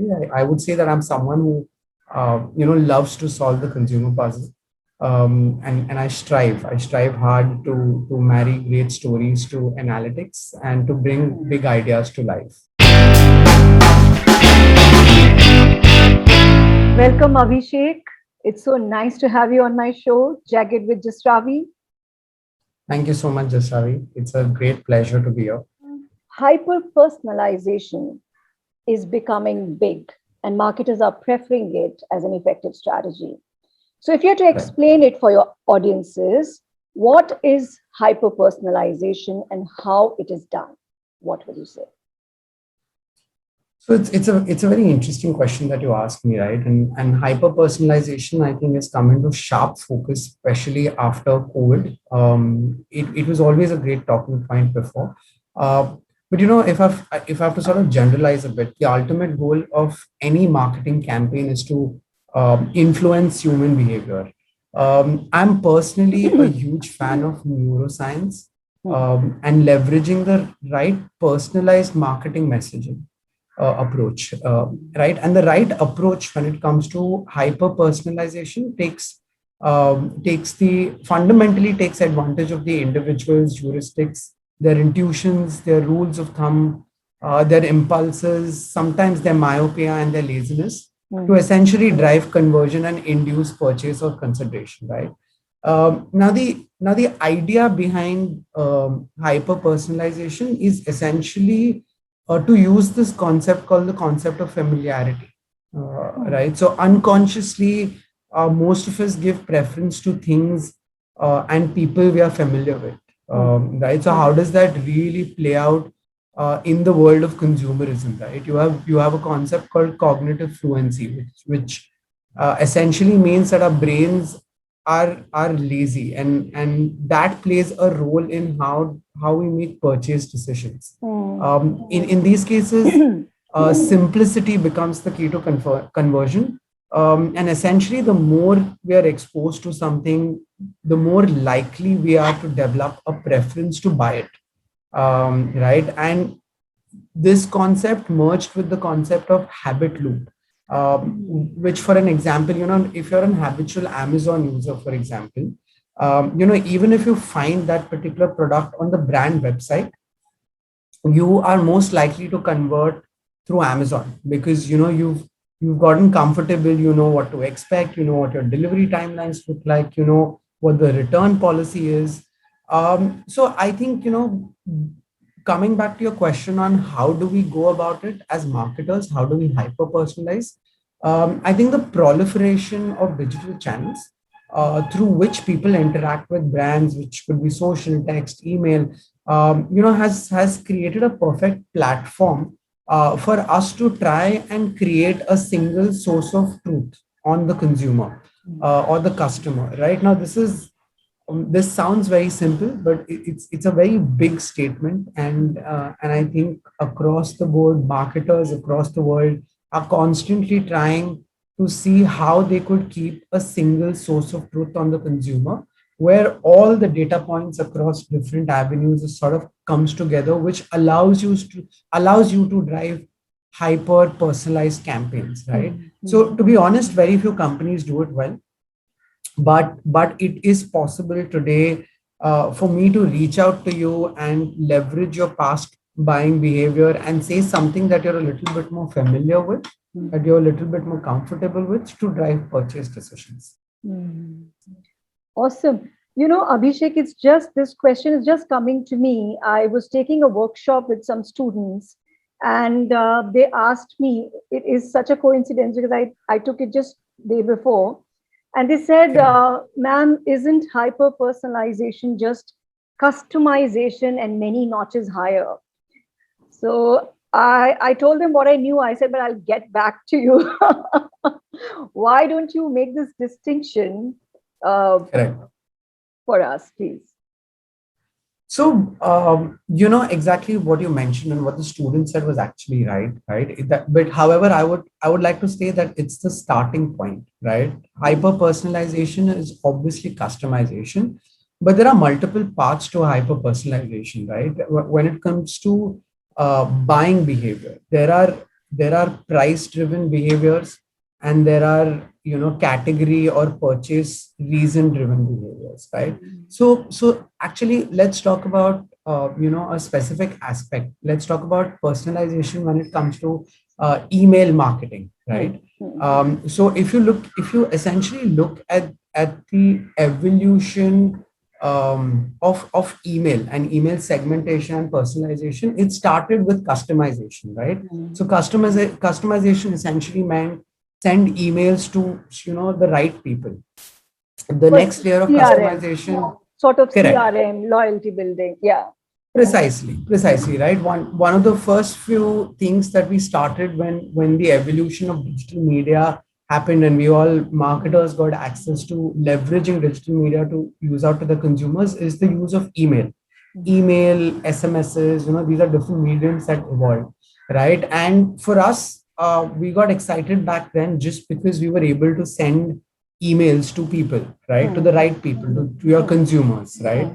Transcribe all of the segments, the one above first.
way. I would say that I'm someone who, loves to solve the consumer puzzle. And I strive hard to marry great stories to analytics and to bring big ideas to life. Welcome, Abhishek. It's so nice to have you on my show, Jagged with Jasravee. Thank you so much, Jasravee. It's a great pleasure to be here. Hyper-personalization is becoming big, and marketers are preferring it as an effective strategy. So, if you had to explain it for your audiences, what is hyper-personalization and how it is done? What would you say? So it's a very interesting question that you asked me, right? And hyper personalization, I think, has come into sharp focus, especially after COVID. It was always a great talking point before, but if I have to sort of generalize a bit, the ultimate goal of any marketing campaign is to influence human behavior. I'm personally a huge fan of neuroscience and leveraging the right personalized marketing messaging approach, right? And the right approach when it comes to hyper personalization fundamentally takes advantage of the individual's heuristics, their intuitions, their rules of thumb, their impulses, sometimes their myopia and their laziness to essentially drive conversion and induce purchase or consideration, right? Now the idea behind hyper personalization is essentially to use this concept called the concept of familiarity, right? So unconsciously, most of us give preference to things and people we are familiar with, right? So how does that really play out in the world of consumerism, right? You have a concept called cognitive fluency, which essentially means that our brains are lazy, and that plays a role in how we make purchase decisions. In these cases, simplicity becomes the key to conversion. And essentially, the more we are exposed to something, the more likely we are to develop a preference to buy it, right? And this concept merged with the concept of habit loop, which, for an example, if you're an habitual Amazon user, for example, even if you find that particular product on the brand website, you are most likely to convert through Amazon because you've gotten comfortable, you know what to expect, you know what your delivery timelines look like, you know what the return policy is. So I think, coming back to your question on how do we go about it as marketers, how do we hyper personalize? I think the proliferation of digital channels through which people interact with brands, which could be social, text, email, has created a perfect platform for us to try and create a single source of truth on the consumer or the customer. Right now, this sounds very simple, but it's a very big statement, and I think across the board, marketers across the world are constantly trying to see how they could keep a single source of truth on the consumer, where all the data points across different avenues sort of comes together, which allows you to drive hyper personalized campaigns, right? So to be honest, very few companies do it well, but it is possible today for me to reach out to you and leverage your past buying behavior and say something that you're a little bit more familiar with, that you're a little bit more comfortable with, to drive purchase decisions. Awesome. Abhishek, it's just this question is just coming to me. I was taking a workshop with some students, and they asked me, it is such a coincidence because I took it just day before. And they said, ma'am, isn't hyper personalization just customization and many notches higher? So I told them what I knew. I said, but I'll get back to you. Why don't you make this distinction for us, please? So, exactly what you mentioned and what the student said was actually right? But however, I would like to say that it's the starting point, right? Hyper personalization is obviously customization, but there are multiple paths to hyper personalization, right? When it comes to buying behavior, there are there are price driven behaviors, and there are, category or purchase reason driven behaviors, right? So actually, let's talk about a specific aspect. Let's talk about personalization when it comes to email marketing, right? So if you essentially look at the evolution of email and email segmentation and personalization, it started with customization, right? So customization essentially meant send emails to, the right people. The Was next layer of CRM, customization, sort of correct. CRM, loyalty building. Yeah. Precisely, right. One of the first few things that we started when the evolution of digital media happened, and we all marketers got access to leveraging digital media to use out to the consumers, is the use of email, SMSs. These are different mediums that evolved, right? And for us, we got excited back then just because we were able to send emails to people, right, to the right people, to your consumers, right?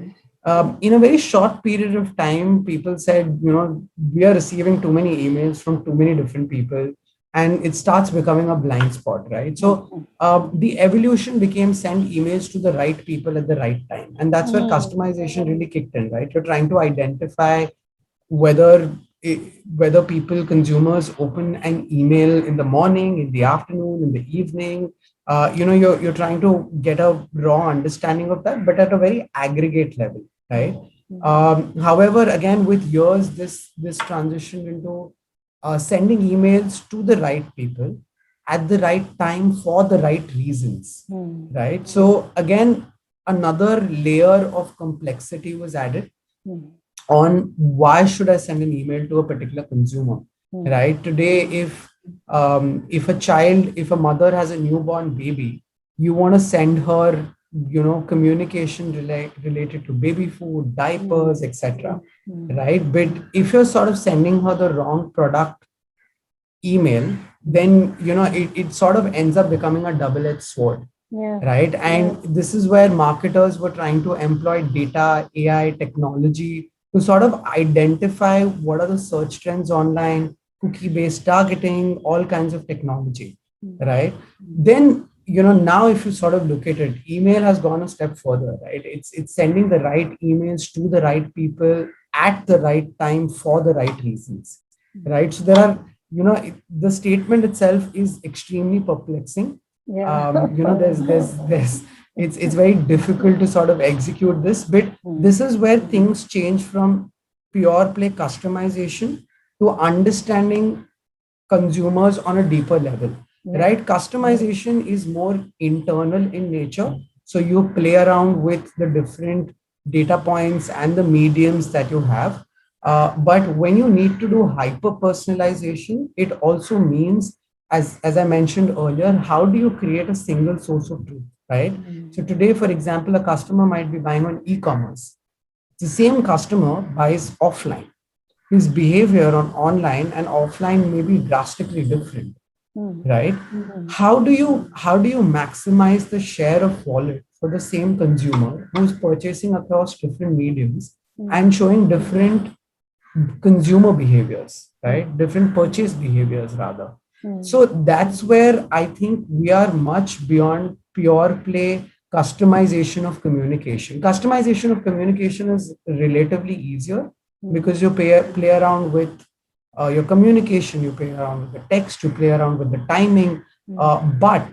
In a very short period of time, people said, we are receiving too many emails from too many different people, and it starts becoming a blind spot, right? So the evolution became send emails to the right people at the right time. And that's where customization really kicked in, right? You're trying to identify whether whether people, consumers, open an email in the morning, in the afternoon, in the evening. You're trying to get a raw understanding of that, but at a very aggregate level, right? However, again, with years, this transitioned into sending emails to the right people at the right time for the right reasons, right? So again, another layer of complexity was added on why should I send an email to a particular consumer, right? Today, if a mother has a newborn baby, you want to send her, communication related to baby food, diapers, etc., right? But if you're sort of sending her the wrong product email, then it sort of ends up becoming a double-edged sword. Yeah. Right. And this is where marketers were trying to employ data, AI, technology to sort of identify what are the search trends online, cookie-based targeting, all kinds of technology. Right. Then, now if you sort of look at it, email has gone a step further, right? It's sending the right emails to the right people at the right time for the right reasons. Right. So there are, the statement itself is extremely perplexing. Yeah. There's it's very difficult to sort of execute this, but this is where things change from pure play customization to understanding consumers on a deeper level, right? Customization is more internal in nature, so you play around with the different data points and the mediums that you have. But when you need to do hyper personalization, it also means, as I mentioned earlier, how do you create a single source of truth, right? So today, for example, a customer might be buying on e-commerce. The same customer buys offline. His behavior on online and offline may be drastically different, right? How do you maximize the share of wallet for the same consumer who's purchasing across different mediums and showing different consumer behaviors, right? Different purchase behaviors, rather. So that's where I think we are much beyond pure play customization of communication. Customization of communication is relatively easier because you play around with your communication, you play around with the text, you play around with the timing. But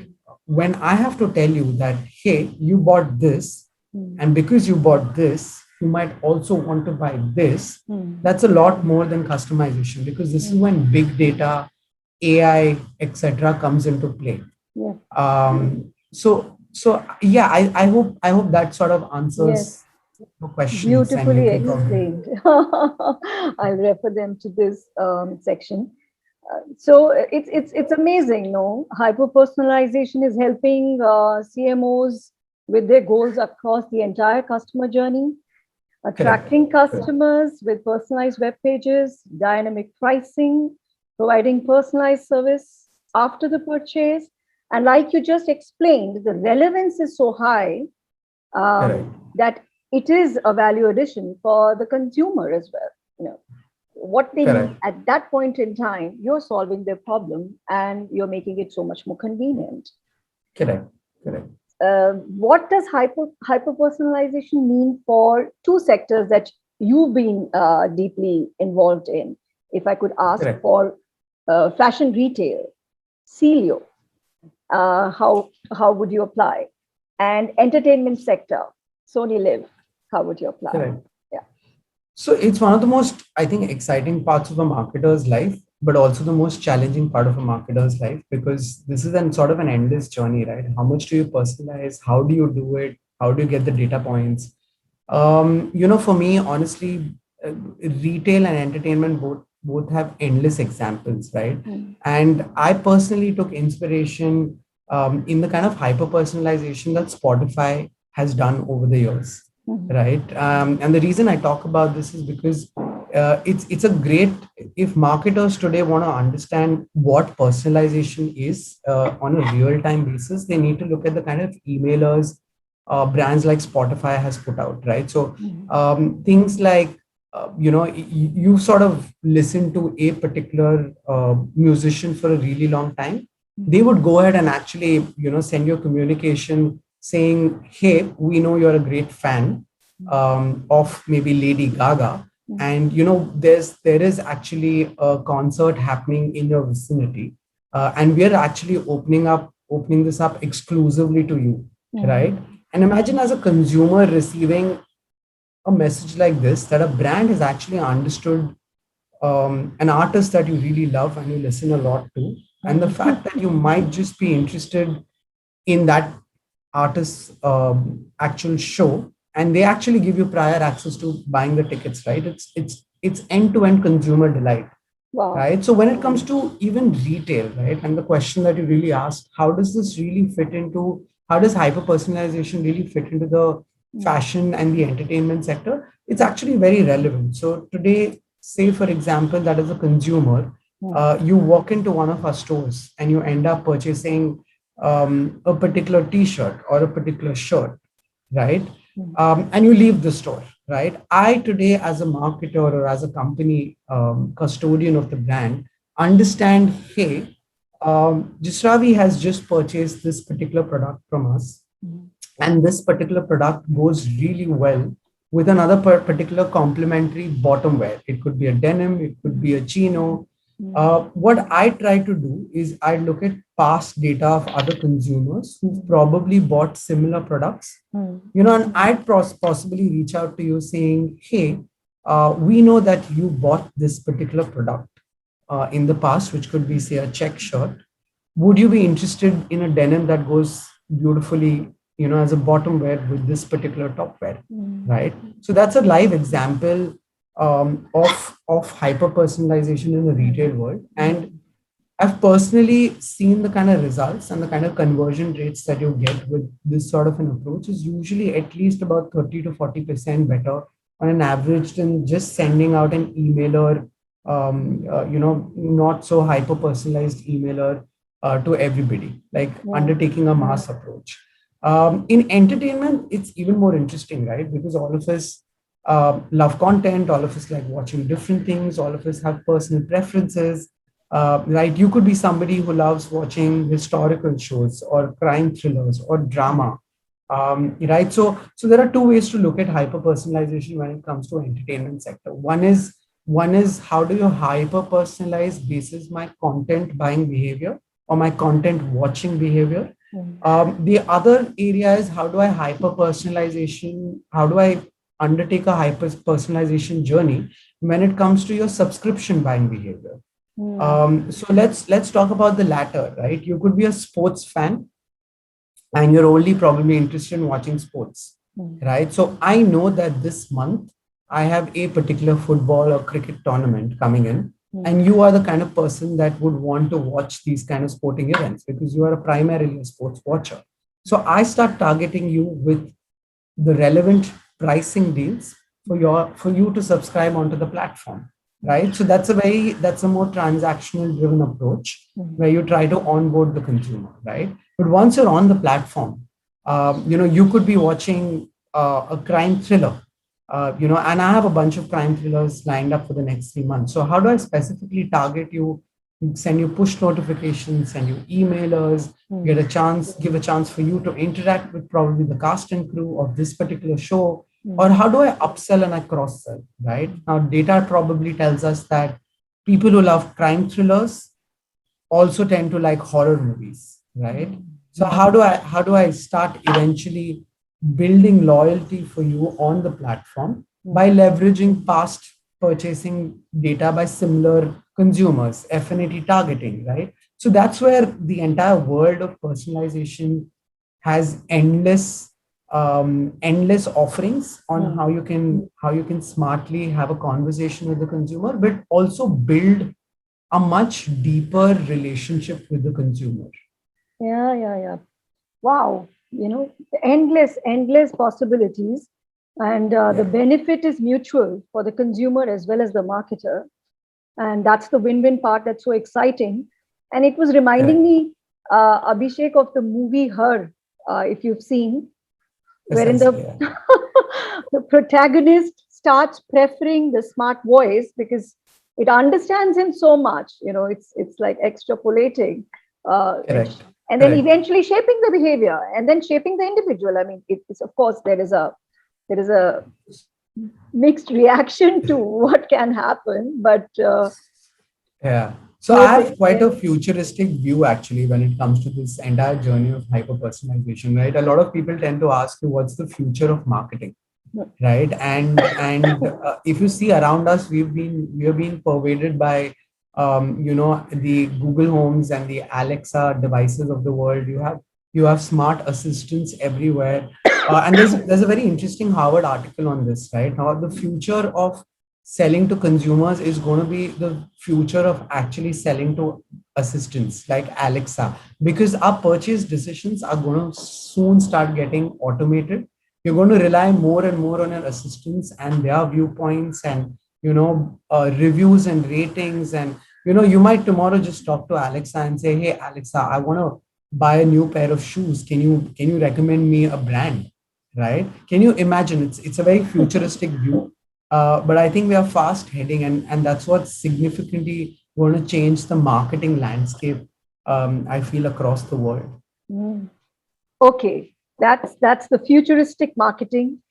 when I have to tell you that, hey, you bought this, and because you bought this, you might also want to buy this, that's a lot more than customization, because this is when big data, AI, etc., comes into play. Yeah. So yeah, I hope that sort of answers your questions. Beautifully explained. I'll refer them to this section. So it's amazing, no? Hyper personalization is helping CMOs with their goals across the entire customer journey, attracting customers with personalized web pages, dynamic pricing, providing personalized service after the purchase. And like you just explained, the relevance is so high that it is a value addition for the consumer as well. what they need Correct. at that point in time, you're solving their problem and you're making it so much more convenient. Correct. Correct. What does hyper personalization mean for two sectors that you've been deeply involved in? If I could ask Correct. for fashion retail, Celio, how would you apply? And entertainment sector, Sony LIV, how would you apply? Correct. Yeah. So it's one of the most, I think, exciting parts of a marketer's life, but also the most challenging part of a marketer's life, because this is an sort of an endless journey, right? How much do you personalize? How do you do it? How do you get the data points? For me, honestly, retail and entertainment both have endless examples, right? Mm. And I personally took inspiration in the kind of hyper personalization that Spotify has done over the years, Mhm. right? And the reason I talk about this is because it's a great, if marketers today want to understand what personalization is on a real time basis, they need to look at the kind of emailers brands like Spotify has put out, right? So Mhm. things like you sort of listen to a particular musician for a really long time, they would go ahead and actually send you a communication saying, hey, we know you're a great fan of maybe Lady Gaga, and there is actually a concert happening in your vicinity, and we are actually opening this up exclusively to you, right? And imagine as a consumer receiving a message like this, that a brand has actually understood an artist that you really love and you listen a lot to, and the fact that you might just be interested in that artist's actual show, and they actually give you prior access to buying the tickets, right? It's end to end consumer delight, Wow. right? So when it comes to even retail, right, and the question that you really asked, how does this really fit into, how does hyper personalization really fit into the fashion and the entertainment sector? It's actually very relevant. So today, say for example, that as a consumer, you walk into one of our stores and you end up purchasing a particular t-shirt or a particular shirt, right? And you leave the store, right? I today, as a marketer or as a company custodian of the brand, understand, hey, Jasravee has just purchased this particular product from us, and this particular product goes really well with another particular complementary bottom wear. It could be a denim, it could be a chino. What I try to do is I look at past data of other consumers who've probably bought similar products, and I'd possibly reach out to you saying, hey, we know that you bought this particular product in the past, which could be, say, a check shirt. Would you be interested in a denim that goes beautifully, as a bottom wear with this particular top wear, right? So that's a live example of hyper personalization in the retail world. And I've personally seen the kind of results and the kind of conversion rates that you get with this sort of an approach is usually at least about 30 to 40% better on an average than just sending out an emailer, not so hyper personalized emailer to everybody, like undertaking a mass approach. In entertainment, it's even more interesting, right? Because all of us love content, all of us like watching different things, all of us have personal preferences. Right, you could be somebody who loves watching historical shows or crime thrillers or drama, right? So there are two ways to look at hyper personalization when it comes to entertainment sector. One is how do you hyper personalize basis my content buying behavior or my content watching behavior. The other area is how do I hyper personalization? How do I undertake a hyper personalization journey when it comes to your subscription buying behavior? So let's talk about the latter, right? You could be a sports fan and you're only probably interested in watching sports, right? So I know that this month I have a particular football or cricket tournament coming in, and you are the kind of person that would want to watch these kind of sporting events because you are a primarily a sports watcher. So I start targeting you with the relevant pricing deals for you to subscribe onto the platform, right? So that's a more transactional driven approach where you try to onboard the consumer, right? But once you're on the platform, you could be watching a crime thriller, and I have a bunch of crime thrillers lined up for the next 3 months. So how do I specifically target you, send you push notifications, send you emailers, give a chance for you to interact with probably the cast and crew of this particular show? Or how do I upsell and I cross sell, right? Now, data probably tells us that people who love crime thrillers also tend to like horror movies, right? So how do I start eventually building loyalty for you on the platform by leveraging past purchasing data by similar consumers, affinity targeting, right? So that's where the entire world of personalization has endless offerings on how you can smartly have a conversation with the consumer, but also build a much deeper relationship with the consumer. Yeah. Wow. Endless possibilities. And the benefit is mutual for the consumer as well as the marketer. And that's the win-win part that's so exciting. And it was reminding me, Abhishek, of the movie Her, if you've seen, wherein the protagonist starts preferring the smart voice because it understands him so much. It's like extrapolating, and then eventually shaping the behavior and then shaping the individual. I mean, it's of course there is a mixed reaction to what can happen, but So I have quite a futuristic view actually when it comes to this entire journey of hyper personalization, right? A lot of people tend to ask you what's the future of marketing, right? And if you see around us, we have been pervaded by the Google Homes and the Alexa devices of the world. You have smart assistants everywhere, and there's a very interesting Harvard article on this, right? Now the future of selling to consumers is going to be the future of actually selling to assistants like Alexa, because our purchase decisions are going to soon start getting automated. You're going to rely more and more on your assistants and their viewpoints and reviews and ratings. And you might tomorrow just talk to Alexa and say, hey Alexa, I want to buy a new pair of shoes. Can you recommend me a brand, right? Can you imagine? It's a very futuristic view, but I think we are fast heading, and that's what's significantly going to change the marketing landscape, I feel, across the world. Okay, that's the futuristic marketing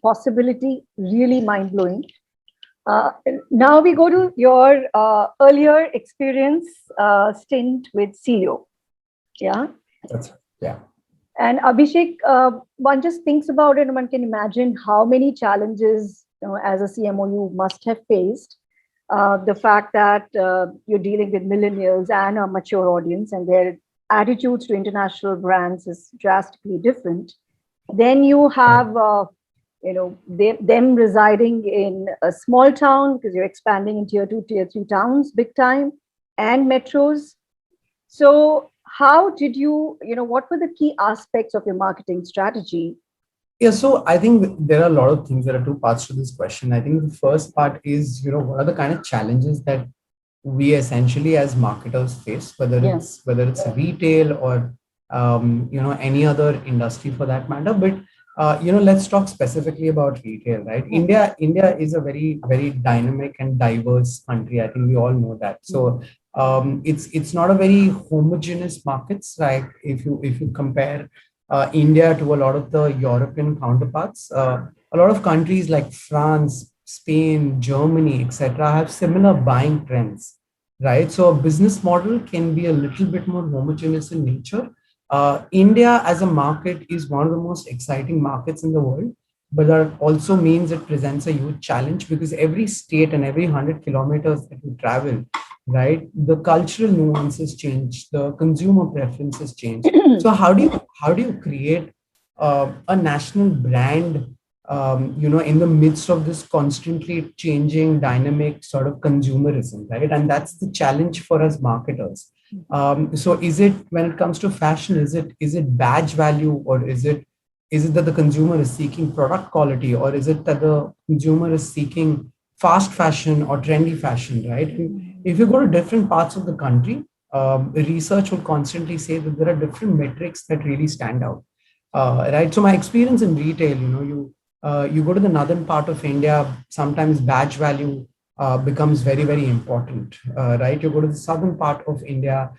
possibility, really mind-blowing. Now we go to your earlier experience stint with Celio. Yeah. Yeah. And Abhishek, one just thinks about it and one can imagine how many challenges, as a CMO, you must have faced. The fact that you're dealing with millennials and a mature audience, and their attitudes to international brands is drastically different. Then you have, them residing in a small town because you're expanding in tier 2, tier 3 towns, big time, and metros. So how did you, what were the key aspects of your marketing strategy? Yeah, so I think there are a lot of things. There are two parts to this question. I think the first part is, what are the kind of challenges that we essentially as marketers face, whether it's retail or any other industry for that matter. But let's talk specifically about retail, right? India is a very, very dynamic and diverse country. I think we all know that. So it's not a very homogeneous markets, like if you compare India to a lot of the European counterparts. A lot of countries like France, Spain, Germany, etc., have similar buying trends, right? So a business model can be a little bit more homogeneous in nature. India as a market is one of the most exciting markets in the world, but that also means it presents a huge challenge because every state and every 100 kilometers that you travel, right, the cultural nuances change, the consumer preferences change. So how do you create a national brand, in the midst of this constantly changing dynamic sort of consumerism, right? And that's the challenge for us marketers. So is it, when it comes to fashion, is it badge value, or is it that the consumer is seeking product quality, or is it that the consumer is seeking fast fashion or trendy fashion, right? If you go to different parts of the country, research will constantly say that there are different metrics that really stand out, right? So my experience in retail, You go to the northern part of India, sometimes badge value becomes very, very important, right? You go to the southern part of India,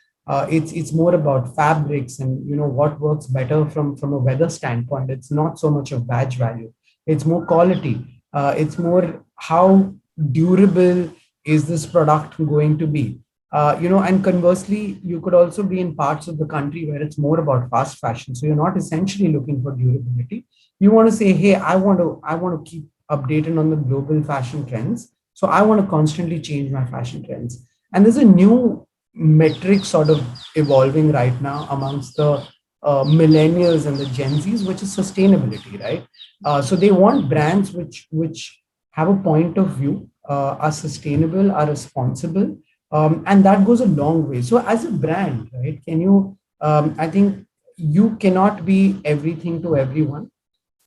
it's more about fabrics and what works better from a weather standpoint. It's not so much of badge value. It's more quality. It's more how durable is this product going to be. And conversely, you could also be in parts of the country where it's more about fast fashion. So you're not essentially looking for durability. You want to say, hey, I want to keep updated on the global fashion trends. So I want to constantly change my fashion trends. And there's a new metric sort of evolving right now amongst the millennials and the Gen Zs, which is sustainability, right? So they want brands which have a point of view, are sustainable, are responsible, and that goes a long way. So as a brand, right, can you? I think you cannot be everything to everyone,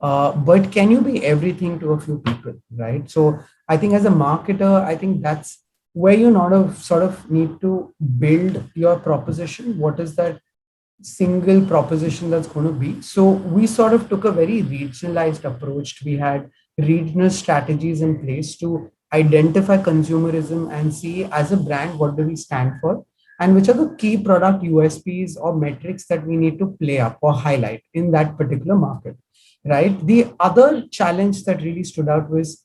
but can you be everything to a few people, right? So I think as a marketer, I think that's where you not of sort of need to build your proposition. What is that single proposition that's going to be? So we sort of took a very regionalized approach. We had regional strategies in place to identify consumerism and see as a brand what do we stand for, and which are the key product USPs or metrics that we need to play up or highlight in that particular market, right? The other challenge that really stood out was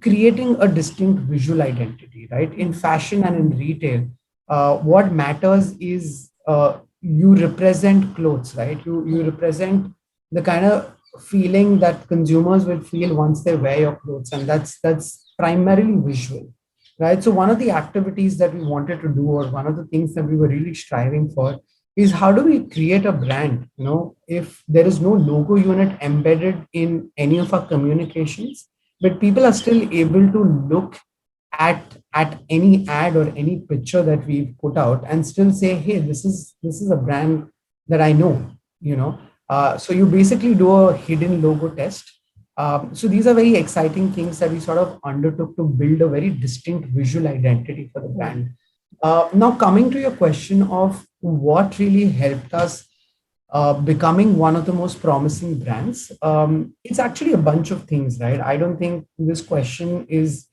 creating a distinct visual identity, right? In fashion and in retail, what matters is you represent clothes, right? You represent the kind of feeling that consumers will feel once they wear your clothes, and that's primarily visual, right? So one of the activities that we wanted to do, or one of the things that we were really striving for, is how do we create a brand? If there is no logo unit embedded in any of our communications, but people are still able to look at any ad or any picture that we've put out and still say, hey, this is a brand that I know. So you basically do a hidden logo test. So these are very exciting things that we sort of undertook to build a very distinct visual identity for the brand. Now, coming to your question of what really helped us becoming one of the most promising brands, it's actually a bunch of things, right? I don't think this question is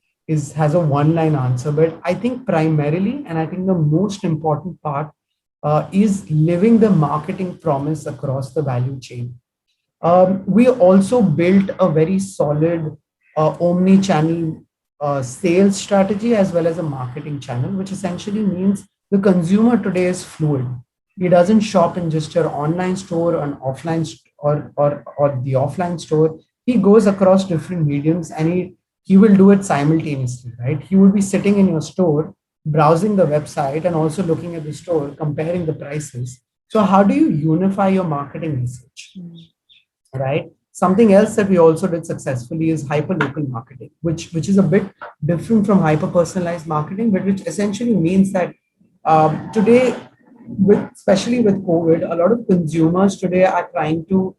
has a one line answer, but I think primarily, and I think the most important part is living the marketing promise across the value chain. We also built a very solid omni-channel sales strategy as well as a marketing channel, which essentially means the consumer today is fluid. He doesn't shop in just your online store, an offline or the offline store. He goes across different mediums, and he will do it simultaneously, right? He will be sitting in your store, browsing the website, and also looking at the store, comparing the prices. So how do you unify your marketing message? Right? Something else that we also did successfully is hyperlocal marketing, which is a bit different from hyper personalized marketing, but which essentially means that today, especially with COVID, a lot of consumers today are trying to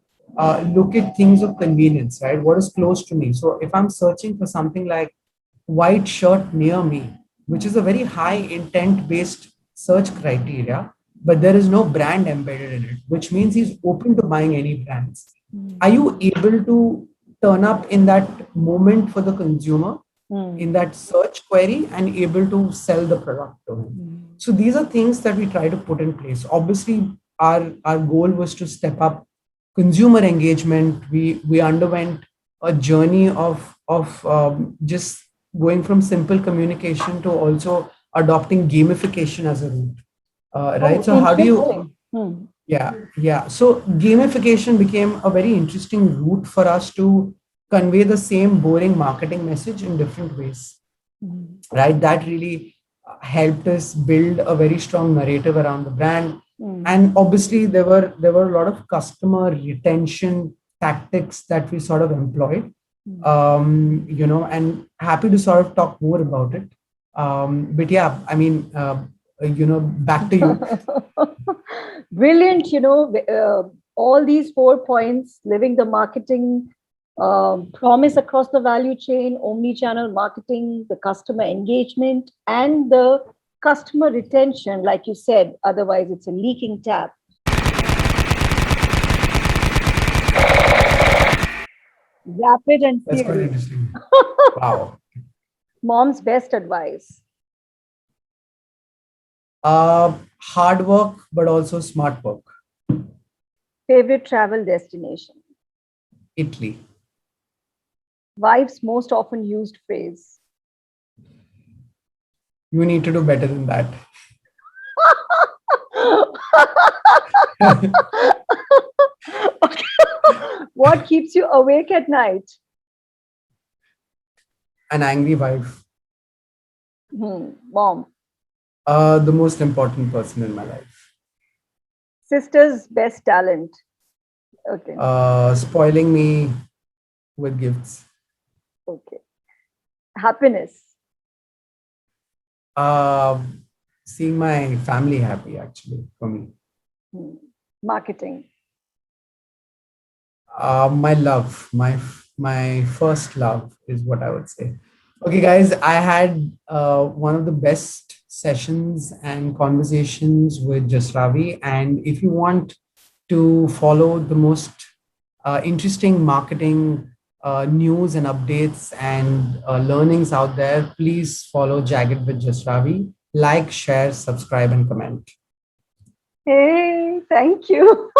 look at things of convenience, right? What is close to me? So if I'm searching for something like white shirt near me, which is a very high intent based search criteria, but there is no brand embedded in it, which means he's open to buying any brands. Are you able to turn up in that moment for the consumer in that search query and able to sell the product to him? So these are things that we try to put in place. Obviously, our goal was to step up consumer engagement. We underwent a journey of just going from simple communication to also adopting gamification as a route. Right. So how do you? Yeah. So gamification became a very interesting route for us to convey the same boring marketing message in different ways. Right. That really helped us build a very strong narrative around the brand. And obviously there were a lot of customer retention tactics that we sort of employed. And happy to sort of talk more about it. But yeah, I mean, back to you. Brilliant. All these 4 points: living the marketing promise across the value chain, omni-channel marketing, the customer engagement, and the customer retention. Like you said, otherwise it's a leaking tap. Rapid and That's quite furious. interesting. Wow. Mom's best advice. Hard work, but also smart work. Favorite travel destination. Italy. Wife's most often used phrase. You need to do better than that. What keeps you awake at night? An angry wife. Mom. The most important person in my life. Sister's best talent. Okay. Spoiling me with gifts. Okay. Happiness. Seeing my family happy, actually, for me. Marketing. My love, my first love is what I would say. Okay, guys, I had one of the best sessions and conversations with Jasravee. And if you want to follow the most interesting marketing news and updates and learnings out there, please follow Jagged with Jasravee. Like, share, subscribe, and comment. Hey, thank you.